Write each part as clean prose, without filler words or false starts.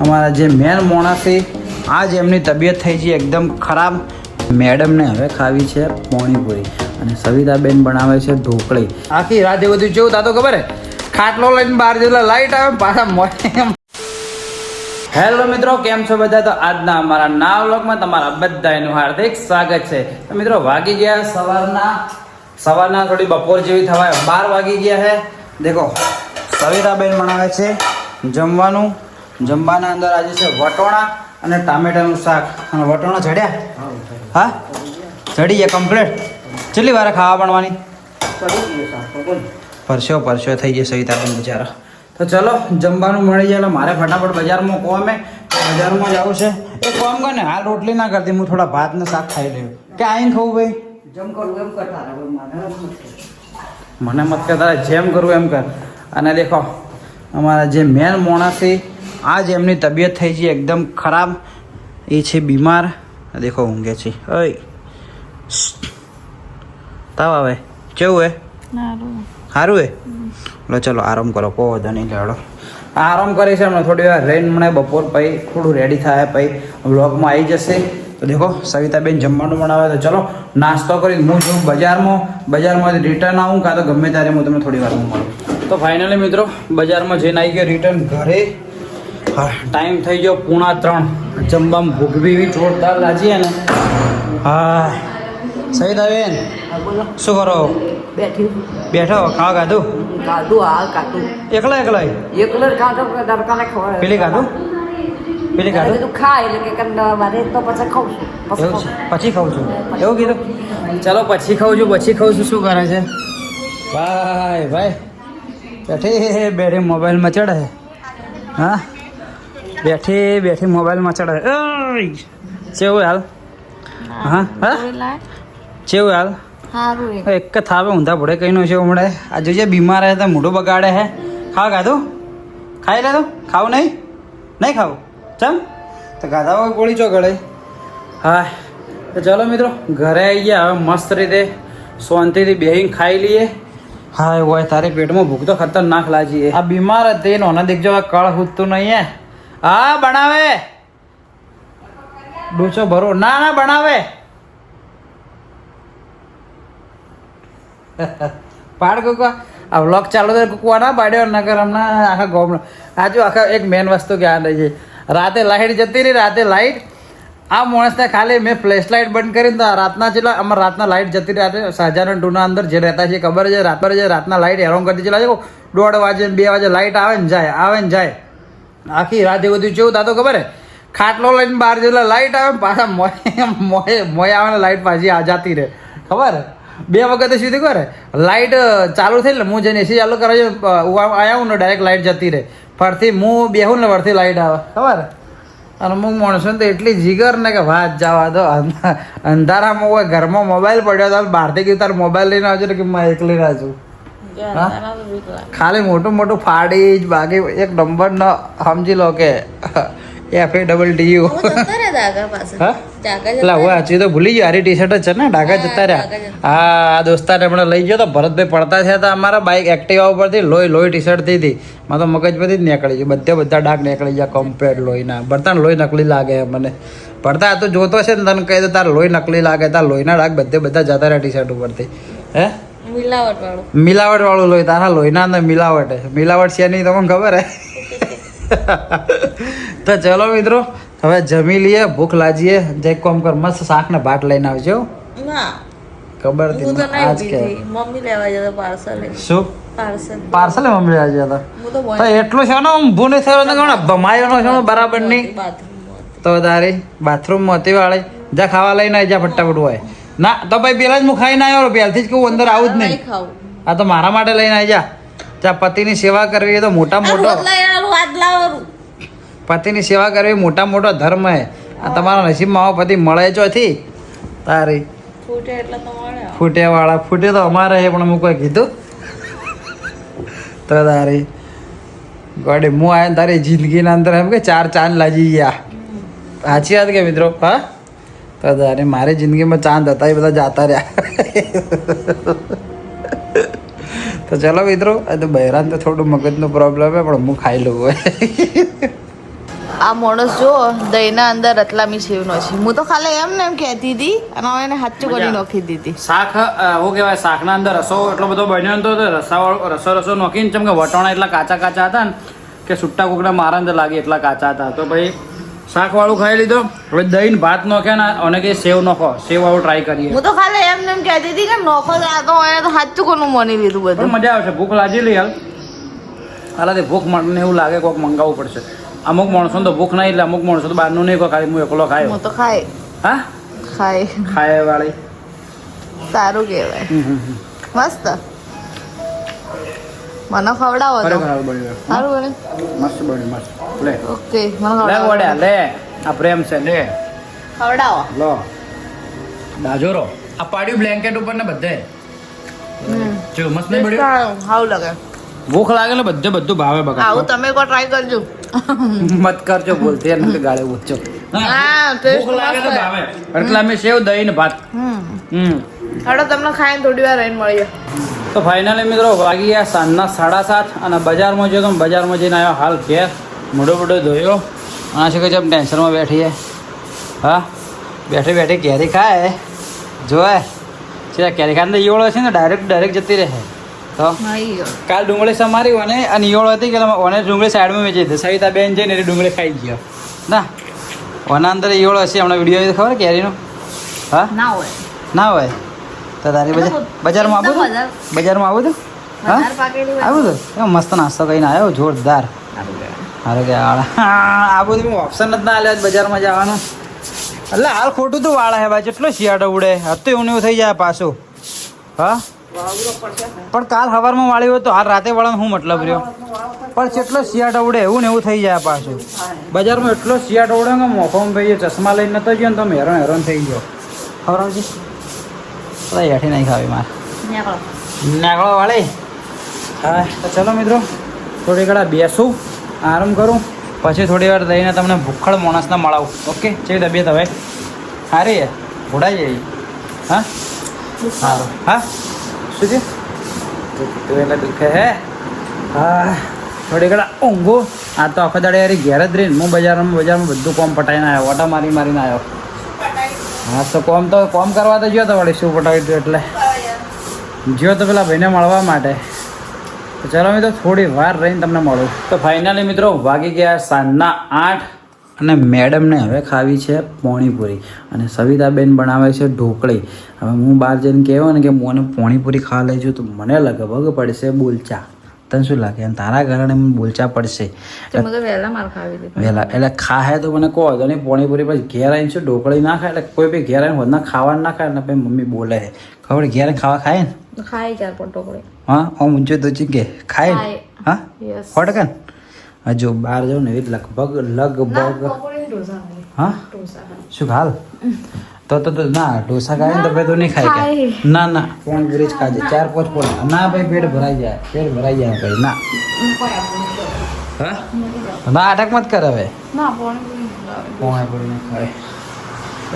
અમારા જે મેન માણસ છે આજ એમની તબિયત થઈ છે એકદમ ખરાબ. મેડમને હવે ખાવી છે પાણીપુરી અને સવિતાબેન બનાવે છે ઢોકળી. આખી રાત એ બધું જેવું થતું ખબર હે, ખાટલો લઈને બહાર જેટલા લાઈટ આવે પાછા મોય. હેલો મિત્રો, કેમ છો બધા? તો આજના અમારા નવા વ્લોગમાં તમારા બધાનું હાર્દિક સ્વાગત છે. તો મિત્રો વાગી ગયા સવારના થોડી બપોર જેવી થવાય, 12 વાગી ગયા છે. દેખો સવિતાબેન બનાવે છે જમવાનું. જમવાના અંદર આજે છે વટોણા અને ટામેટાનું શાક. અને વટોણા ચડ્યા? હા, ચડી ગયા કમ્પ્લીટ. કેટલી વાર ખાવા બનવાની? પરસ્યો થઈ ગયા સવિતાબેન બિચારા. તો ચલો જમવાનું મળી જાય. મારે ફટાફટ બજારમાં કોમે બજારમાં જવું છે. એ કોમ કર ને, હાલ રોટલી ના કરતી, હું થોડા ભાત ને શાક ખાઈ લઉં. કે આઈને ખાવું ભાઈ? મને મત કર, તારે જેમ કરવું એમ કર. અને દેખો અમારા જે મેન માણસ છે આજ એમની તબિયત થઈ છે એકદમ ખરાબ. એ છે બીમાર. દેખો ઊંઘે છે. ઓય તાવ આવે કેવું હે? સારું હે? લો ચલો આરામ કરો, કહો વધો નહીં લેડો. આરામ કરી છે હમણાં થોડી વાર રહીને મને બપોર પછી થોડું રેડી થાય પછી વ્લોગમાં આવી જશે. તો દેખો સવિતાબેન જમવાનું બનાવે. તો ચલો નાસ્તો કરી હું છું બજારમાં રિટર્ન આવું કાં તો ગમે ત્યારે હું તમને થોડી વારમાં મળું. તો ફાઇનલી મિત્રો બજારમાં જઈને આવી ગયો રિટર્ન ઘરે. હા, ટાઈમ થઈ ગયો 2:45. જમવામાં ભૂખ બી જોરદાર લાગી ને. હા સવિતાબેન શું કરો? બેઠો ખાવા ખાધું? એકલા પેલી ખાધું પછી ખાઉં છું એવું કીધું. ચાલો પછી ખાઉં છું. શું કરે છે ભાઈ? બેઠી મોબાઈલમાં ચડે. હા, બેઠી મોબાઈલમાં ચડે. કેવું હાલ? હા કેવું હાલ? એક થાવે ઊંધા પડે કઈ નો છે હમણાં. આ જોઈએ બીમાર હે તો મોઢું બગાડે હે. ખાવા ખાધું? ખાઈ લેતું? ખાવું નહીં ખાવું? ચમ તો ગાધા વગર ગોળી ચો ગળે. હા તો ચલો મિત્રો ઘરે આવી ગયા. હવે મસ્ત રીતે શાંતિથી બેહીને ખાઈ લઈએ. હા એવું હોય, તારે પેટમાં ભૂખ તો ખતરનાક લાગી. આ બીમાર હતી નોના દેખજો આ કળ હૂતું નહીં હે. હા બનાવે ડૂચો ભરો. ના બનાવે પાડ કુકવા. આ વ્લોગ ચાલુ તો કુકવા ના પાડ્યો નગર હમણાં આખા ગામનો. આજુ આખા એક મેન વસ્તુ ક્યાં રહી છે. રાતે લાઇટ જતી રહી. લાઇટ આ માણસને ખાલી મેં ફ્લેશ લાઇટ બંધ કરીને તો રાતના જેટલા અમારે રાતના લાઇટ જતી રહી. શાહજહાન ટુના અંદર જે રહેતા છે ખબર છે. રાતના લાઇટ હેરાન કરતી ચલા 1:30 વાગે 2 વાગે લાઇટ આવે ને જાય. આખી રાત એ બધું જેવું થતું ખબર હે, ખાટલો લઈને બહાર જેટલા લાઇટ આવે પાછા મોય આવે ને લાઇટ પાછી આ જતી રહે. ખબર 2 વખત સુધી કરે લાઇટ ચાલુ થઈ ને હું જઈને એસી ચાલુ કરે છે. આવ્યા હું ને ડાયરેક્ટ લાઇટ જતી રહે. ફરથી હું બેહું ને ફરથી લાઇટ આવે. ખબર અને હું માણસો તો એટલી જીગર ને કે વાત જવા દો. અંધારામાં હોય ઘરમાં મોબાઈલ પડ્યો તો બહારથી ગયું તારે મોબાઈલ લઈને આવજો ને કે હું એકલી ના છું. ખાલી મોટું ફાડી જ બાકી એક નંબર ન સમજી લો કે FADDU. હજી તો ભૂલી ગયો. હારી ટી-શર્ટ જ છે ને ડાઘા જતા રહ્યા. હા દોસ્તાને હમણાં લઈ ગયો તો ભરતભાઈ પડતા થયા હતા અમારા બાઇક એક્ટિવા ઉપરથી. લોહી ટી-શર્ટ થી હતી. માં તો મગજ પરથી જ નીકળી ગયું. બધા ડાઘ નીકળી ગયા કમ્પ્લેટ લોહીના. ભરતા લોહી નકલી લાગે મને. ભરતા તો જોતો છે ને તને કહી દો તારે લોહી નકલી લાગે. તાર લોહીના ડાઘ બધા જતા રહ્યા ટી-શર્ટ ઉપરથી. હે મિલાવટ વાળું લોહી. તારા લોહીના અંદર મિલાવટ છે નહીં તમને ખબર હે. તો ચલો મિત્રો હવે જમી લઈએ. ભૂખ લાગીએ. જે કોમ કર મસ્ત શાક ને ભાત લઈને આવજો. ખબર હતી આજ કે મમ્મી લેવા જતા પાર્સલ. શું પાર્સલ મમ્મી લેવા જતા? તો એટલું છે ને ઊભું નહીં થયો ને ભમાયો નો છે બરાબર નહીં. તો તારી બાથરૂમમાં હતી વાળી જા ખાવા લઈને આવી જા ફટાફટ હોય. ના તો ભાઈ પેલા જ હું ખાઈને આવ્યો. પહેલથી જ કહું અંદર આવું જ નહીં. આ તો મારા માટે લઈને આવી જા. પતિની સેવા કરવી તો પતિની સેવા કરવી મોટો ધર્મ હે. આ તમારા નસીબમાં આવો પતિ મળે ચોથી તારી ફૂટે વાળા. ફૂટે તો અમારે હે પણ હું કોઈ કીધું તો તારી ગોડી હું આવ્યા તારી જિંદગીના અંદર એમ કે 4 ચાંદ લાગી ગયા. સાચી વાત કે મિત્રો? હા તો તારી મારી જિંદગીમાં ચાંદ હતા એ બધા જતા રહ્યા. તો ચલો મિત્રો, આ તો બહેરાન તો થોડું મગજનો પ્રોબ્લેમ હે પણ હું ખાઈ લઉં. આ માણસ જો દહીંના અંદર રતલામી સેવનો છે. હું તો ખાલી એમ ને એમ કહેતી હતી અને હવે એને સાચું કરી નાખી દીધી. શાક શું કહેવાય, શાકના અંદર રસો એટલો બધો બન્યો હતો રસો નાખીને ચમ કે વટાણા એટલા કાચા કાચા હતા ને કે સુટ્ટા કુકડા મારા અંદર લાગે એટલા કાચા હતા. તો ભાઈ શાકવાળું ખાઈ લીધો. હવે દહીં ભાત નાખ્યા ને અને કે સેવ નાખો, સેવ વાળું ટ્રાય કરીએ. હું તો ખાલી એમ ને એમ કહેતી હતી કે નોખો આ તો એને તો સાચું કોનું માની લીધું બધું. પણ મજા આવશે. ભૂખ લાગેલી હાલ હાલાથી ભૂખ મને એવું લાગે કોઈક મંગાવવું પડશે. અમુક માણસો તો ભૂખ નહીં એટલે અમુક માણસો તો બહારનું નહીં ખાલી હું એકલો ખાય. હું તો ખાય. હા ખાય વાળી સારું કહેવાય. મસ્ત મને ખવડાવો તો સારું બને. મસ્ત બન્યું મસ્ત. લે ઓકે મને લે વડ્યા લે. આ પ્રેમ છે લે ખવડાવો. લો દાજોરો આ પાડ્યું બ્લેન્કેટ ઉપર ને બધે જો મસ્ત નહીં બન્યું. હાઉ લાગે. ભૂખ લાગે ને બધે બધું ભાવે બકા. આવું તમે એકવાર ટ્રાય કરજો. મત કરજો બોલતી એને ગાળે ઊંચો. ભૂખ લાગે તો ભાવે એટલે અમે સેવ દહીં ને ભાત. હાડો તમને ખાઈને થોડી વાર રહીને મળીએ. તો ફાઇનલી મિત્રો વાગી ગયા સાંજના 7:30 અને બજારમાં જો તો બજારમાં જઈને આવ્યો હાલ ઘેર. મોઢો ધોયો આ છે કે જેમ ટેન્શનમાં બેઠીએ. હા બેઠી બેઠી કેરી ખાય જોવાય છે. કેરી ખાને ઈયોળો છે ને ડાયરેક્ટ જતી રહે. તો કાલ ડુંગળી સમારી અને ઈયોળો હતી કે ઓને ડુંગળી સાઈડમાં વેચી હતી. સવિતા બેન જઈને એની ડુંગળી ખાઈ ગયો ના. ઓના અંદર ઈયોળો હશે. હમણાં વિડીયો ખબર કેરીનો? હા ના હોય તો તારી બજારમાં આવું હતું હા આવું હતું મસ્ત નાસ્તો કહીને આવ્યો જોરદાર. સારું કે આ બધું ઓપ્શન જ ના આલ્યા બજારમાં જવાનું. એટલે હાલ ખોટું તો વાળા હે ભાઈ જેટલો શિયાળો ઉડે હતું એવું એવું થઈ જાય પાછું. હા પણ કાલ સવારમાં વાળ્યું હતું હાલ રાતે વાળવાનો શું મતલબ રહ્યો? પણ જેટલો શિયાળો ઉડે એવું ને એવું થઈ જાય પાછું. બજારમાં એટલો શિયાળો ઉડે કે મોફામાં ભાઈ ચશ્મા લઈને નતો ગયો ને તો હેરાન થઈ ગયો. ખબર હેઠી નહીં ખાવી મારે નાગળો વાળી. હા તો ચલો મિત્રો થોડી ઘણા બેસું આરામ કરું પછી થોડી વાર રહીને તમને ભૂખડ માણસને મળાવું. ઓકે છે તબિયત હવે સારી હે ઘોડાઈ જાય. હા સારું હા શું છે તું એટલે દુખે હે? હા થોડી ઘણા ઊંઘું. આ તો આખો દાડે યાર ઘેર જ રહીને હું બજારમાં બધું કોમ પટાઈને આવ્યો. ઓટા મારીને આવ્યો. હા તો કોમ કરવા તો ગયો તો વળી શું પટાવી દઉં એટલે ગયો તો પેલા ભાઈને મળવા માટે. તો ચાલો મિત્રો થોડી વાર રહીને તમને મળું. તો ફાઇનલી મિત્રો વાગી ગયા સાંજના 8 અને મેડમને હવે ખાવી છે પોણીપુરી અને સવિતાબેન બનાવે છે ઢોકળી. હવે હું બહાર જઈને કહેવાય ને કે મને પોણીપુરી ખાવા લઈ જાઉં તો મને લગભગ પડશે બોલચા. તને શું લાગે? અને તારા કારણે મને બોલચા પડશે વહેલા એટલે ખાહે તો મને કહો તો નહીં. પોણીપુરી પછી ઘેર આવીને શું ઢોકળી ના ખાય એટલે કોઈ બી ઘેર આવીને હોદના ખાવાનું ના ખાય ને પછી મમ્મી બોલે ખબર ઘેર ખાવા ખાય ને ખાય ચાર પણ ઢોકળી. હા આમ ઊંચો તો ચીકે ખાય ને. હા ફટકન હજુ બહાર જાઉં ને એ લગભગ હા શું હાલ તો ના ઢોસા ખાય ને તો ભાઈ તો નહીં ખાય કે ના પોણીપુરી જ ખાજે 4-5 પોણી. ના ભાઈ પેટ ભરાઈ જાય ભાઈ ના. હા ના અટક મત કર હવે પોણીપુરી નહીં ખાય.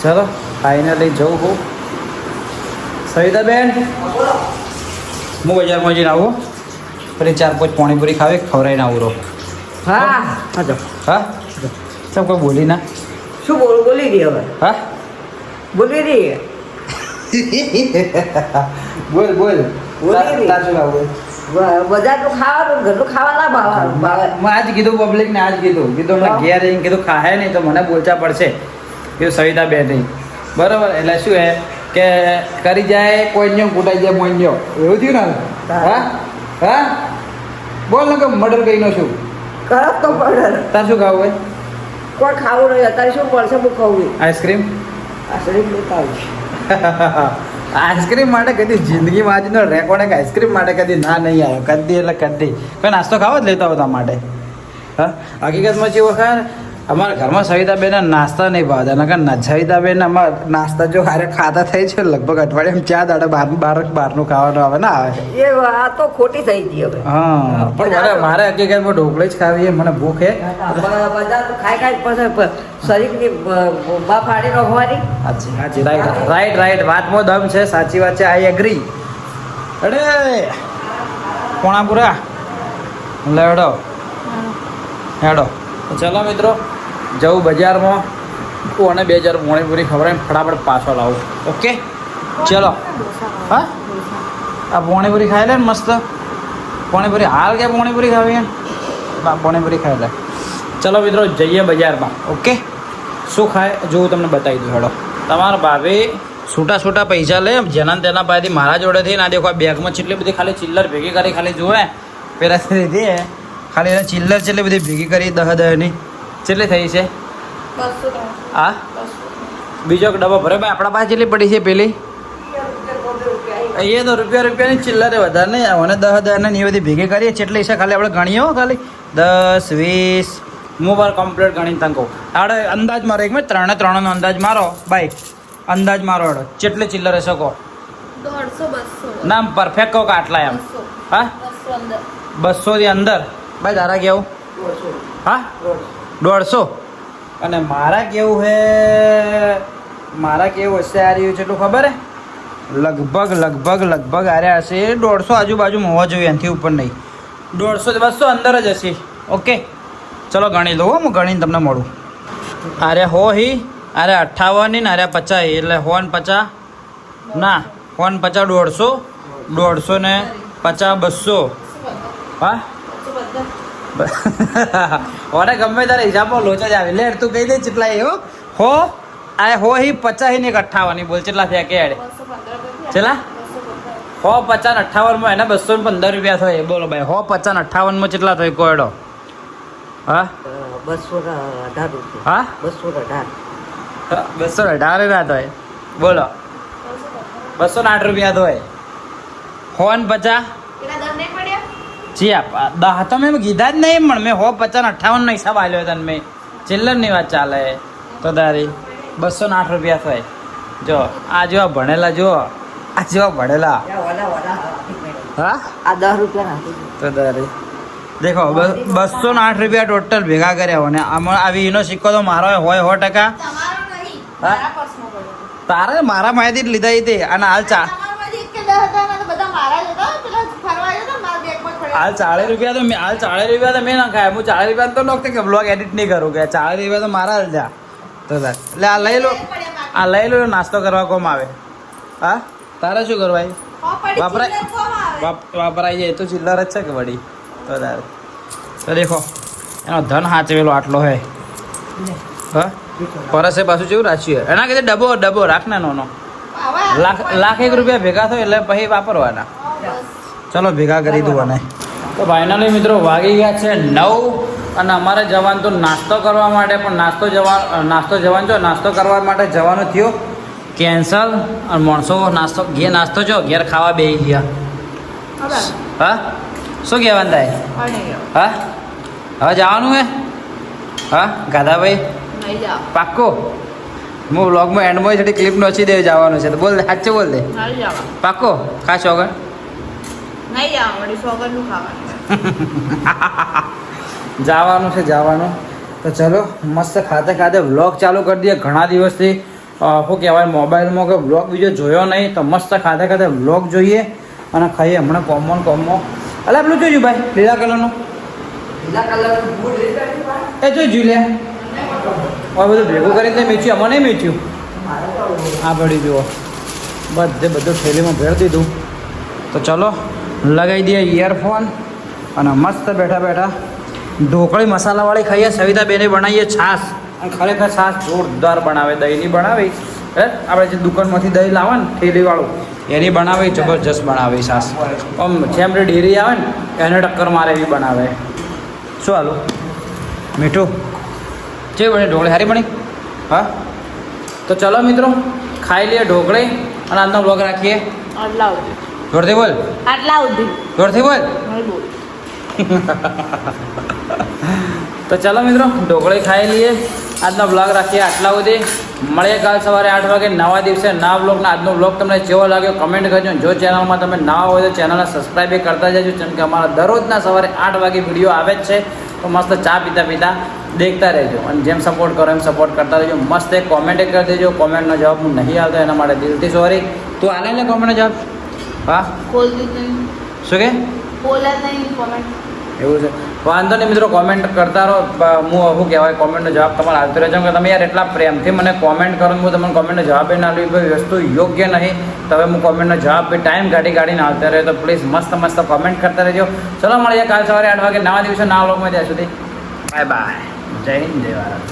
ચલો ફાઇનલી જવું હું સવિતાબેન હું બજારમાં જઈને આવું ફરી 4-5 પોણીપુરી ખાવે ખવડાવીને આવું રહો. હા હા સબ કોઈ બોલી ના શું બોલી રહી હવે? હા બોલી રહી બોલ તાર શું ખાવું? બધા તો ખાવાનું ઘરનું ખાવાના ભાવે. મેં આજ કીધું પબ્લિક ને કીધું ઘેર જઈને કીધું ખાહે નહીં તો મને બોલચા પડશે. કીધું સવિતાબેન નહીં બરાબર એટલે શું હે કે કરી જાય કોઈ કૂટાઈ જાય મોઈન્યો એવું થયું ને. હા બોલ ને કે મર્ડર કઈ નો છું કરત તો પડે. તાર શું ખાવું હોય? કોઈ ખાવું નહીં અત્યારે શું પડશે હું ખાવું આઈસ્ક્રીમ. આઈસ્ક્રીમ લેતા આવીશ. આઈસ્ક્રીમ માટે કદી જિંદગીમાં આજનો રેકોર્ડ કે આઈસ્ક્રીમ માટે કદી ના નહીં આવ્યો કદી એટલે કદી કોઈ નાસ્તો ખાવો જ લેતા હોતા માટે. હા હકીકતમાં જે વખત અમારા ઘરમાં સવિતાબેન નાસ્તા નહીં ભાવતા નકર સવિતાબેન અમારા નાસ્તા જો હારે ખાતા થઈ છે લગભગ અઠવાડિયામાં 4 દાડા બહારનું ખાવાનું આવે ને આવે. એ આ તો ખોટી થઈ ગઈ હવે. હા પણ મારે હકીકતમાં ઢોકળી જ ખાવી છે મને ભૂખ હે. બધા તો ખાઈ પછી શરીરની બા ફાડી નાખવાની. સાચી રાઈટ વાતમાં દમ છે. સાચી વાત છે. I agree. અરે પોણાપુરા લેડો હેડો. ચલો મિત્રો જવું બજારમાં તું અને 2000 પાણીપુરી ખવડાવીને ફટાફટ પાછો લાવું. ઓકે ચલો. હા આ પાણીપુરી ખાઈ લે ને મસ્ત. પાણીપુરી હાલ કે પાણીપુરી ખાવી પાણીપુરી ખાઈ લે. ચલો મિત્રો જઈએ બજારમાં. ઓકે શું ખાય જો હું તમને બતાવી દઉં. હેડો તમારા ભાભી છૂટા પૈસા લે જેના તેના પાસેથી મારા જોડેથી ના દેખો બેગમાં કેટલી બધી ખાલી ચિલ્લર ભેગી કરી ખાલી જુએ પેલાથી લીધી ખાલી એને ચિલ્લર કેટલી બધી ભેગી કરી 10-10ની કેટલી થઈ છે હા બીજો એક ડબ્બો ભરે ભાઈ આપણા પાસે કેટલી પડી છે પેલી અહીંયા તો રૂપિયાની ચિલ્લર વધારે નહીં આવે અને 10-10 ની બધી ભેગી કરીએ કેટલી છે ખાલી આપણે ગણીએ હો ખાલી 10-20 મોબાઈલ કમ્પ્લીટ ગણીને તને કહું આપણે અંદાજ મારો એક મિનિટ 3 નો અંદાજ મારો બાઈક અંદાજ મારો હડો કેટલી ચિલ્લર હશે કહો 150-200 ના પરફેક્ટ કહો કે આટલા એમ હા 200 ની અંદર ભાઈ તારા કેવું હા 150 અને મારા કેવું હશે આ રહ્યું છે એટલું ખબર હે લગભગ આર્યા હશે 150 આજુબાજુમાં હોવા જોઈએ એનાથી ઉપર નહીં 150-200 અંદર જ હશે. ઓકે ચલો ગણી લો હું ગણીને તમને મળું. અરે હો હી અરે 58 ને અરે 50 એટલે 150 ના 150 150 ને 50 200 હા ઓરે ગમે તારે હિસાબમાં લોચા જ આવે લે તું કહી દે કેટલા એ હો આ હો હી 50 ને 58 બોલ કેટલા થયા કે આડે ચલા 150 ને 58 માં એના 215 રૂપિયા થાય. બોલો ભાઈ 150 ને 58 માં કેટલા થાય કોયડો હા 218 રૂપિયા હા 218 ના થાય બોલો 208 રૂપિયા થાય 150 જીયા 10 તો મેં કીધા જ નહીં પણ મેં 150 ને 58 નો હિસાબ આલ્યો તને મેં ચિલ્લરની વાત ચાલે તો તારી 208 રૂપિયા થાય. જો આ જેવા ભણેલા જો આ જેવા ભણેલા હા આ 10 રૂપિયા નાખી તો તારી દેખો 208 રૂપિયા ટોટલ ભેગા કર્યા હોય ને આમાં આવી એનો સિક્કો તો મારો હોય 100%. હા તારે મારા માહિતી જ લીધા તે અને હાલ હાલ 40 રૂપિયા તો મેં ના ખાય હું 40 રૂપિયા તો નોખતે કે બ્લોગ એડિટ નહીં કરું કે 40 રૂપિયા તો મારા જ જા તો એટલે આ લઈ લો નાસ્તો કરવા કોમ આવે હા તારે શું કરવાય વાપરાઈ જાય તો ચિલ્લર જ છે કે વળી તો તારે તો દેખો એનો ધન હાચવેલો આટલો હે હા પરસે પાછું જેવું રાખ્યું એના કીધે ડબ્બો રાખ ને નો લાખ 1 રૂપિયા ભેગા થાય એટલે પછી વાપરવાના. ચલો ભેગા કરી દઉં અને તો ફાઇનલી મિત્રો વાગી ગયા છે 9 અને અમારે જવાનું તો નાસ્તો કરવા માટે પણ નાસ્તો કરવા માટે જવાનું થયું કેન્સલ અને માણસો નાસ્તો ઘેર ખાવા બેસી ગયા હા શું કહેવાનું થાય હા હવે જવાનું હે હા ગાધાભાઈ પાક્કો હું વ્લોગમાં એન્ડમાં થોડી ક્લિપ નોચી દે જવાનું છે તો બોલ દે સાચું બોલ દે પાક્કો ખાસ વગર જવાનું તો ચલો મસ્ત ખાતે વ્લોગ ચાલુ કરી દઈએ. ઘણા દિવસથી શું કહેવાય મોબાઈલમાં કે વ્લોગ બીજો જોયો નહીં તો મસ્ત ખાતે વ્લોગ જોઈએ અને ખાઈએ હમણાં કોમો અલા પેલું જોયું ભાઈ લીલા કલરનું એ જોઈ લે હવે બધું ભેગું કરીને મેચ્યું આમાં નહીં મેચ્યું આ પડી જુઓ બધું થેલીમાં ભેળ દીધું. તો ચલો લગાવી દઈએ ઇયરફોન અને મસ્ત બેઠા ઢોકળી મસાલાવાળી ખાઈએ. સવિતા બેને બનાવીએ છાશ અને ખરેખર છાશ જોરદાર બનાવે દહીંની બનાવી આપણે જે દુકાનમાંથી દહીં લાવે ને થેલીવાળું એની બનાવે જબરજસ્ત બનાવે છાશ આમ જેમ ડેરી આવે ને એને ટક્કર મારે એવી બનાવે. શું હાલું મીઠું કેવી બની ઢોકળી સારી બની હા તો ચલો મિત્રો ખાઈ લઈએ ઢોકળી અને આજનો બ્લોગ રાખીએ. જોરથી બોલ જોરથી બોલ તો ચાલો મિત્રો ઢોકળી ખાઈ લઈએ આજનો બ્લોગ રાખીએ આટલા સુધી. મળીએ કાલ સવારે 8 વાગે નવા દિવસે નવા બ્લોગના. આજનો બ્લોગ તમને કેવો લાગ્યો કમેન્ટ કરજો. જો ચેનલમાં તમે નવા હોય તો ચેનલને સબસ્ક્રાઈબ કરતા જજો કેમ કે અમારા દરરોજના સવારે 8 વાગે વિડીયો આવે જ છે. તો મસ્ત ચા પીતા દેખતા રહેજો અને જેમ સપોર્ટ કરો એમ સપોર્ટ કરતા રહેજો. મસ્ત એક કોમેન્ટ કરી દેજો. કોમેન્ટનો જવાબ હું નહીં આવતો એના માટે દિલથી સોરી. તું આલે ને કોમેન્ટનો જવાબ હા શું કે એવું છે વાંધો નહીં મિત્રો, કોમેન્ટ કરતા રહો. હું શું કહેવાય, કોમેન્ટનો જવાબ તમારે આવતો રહેજો કે તમે યાર એટલા પ્રેમથી મને કોમેન્ટ કરો, હું તમને કોમેન્ટનો જવાબ ના આપી, ભાઈ વસ્તુ યોગ્ય નહીં, તો હવે હું કોમેન્ટનો જવાબ બી ટાઈમ કાઢીને આવતા રહે, તો પ્લીઝ મસ્ત કોમેન્ટ કરતા રહેજો. ચલો મળીએ કાલ સવારે 8 વાગે નવા દિવસે નવા વ્લોગમાં. ત્યાં સુધી બાય બાય. જય હિન્દ, જય ભારત.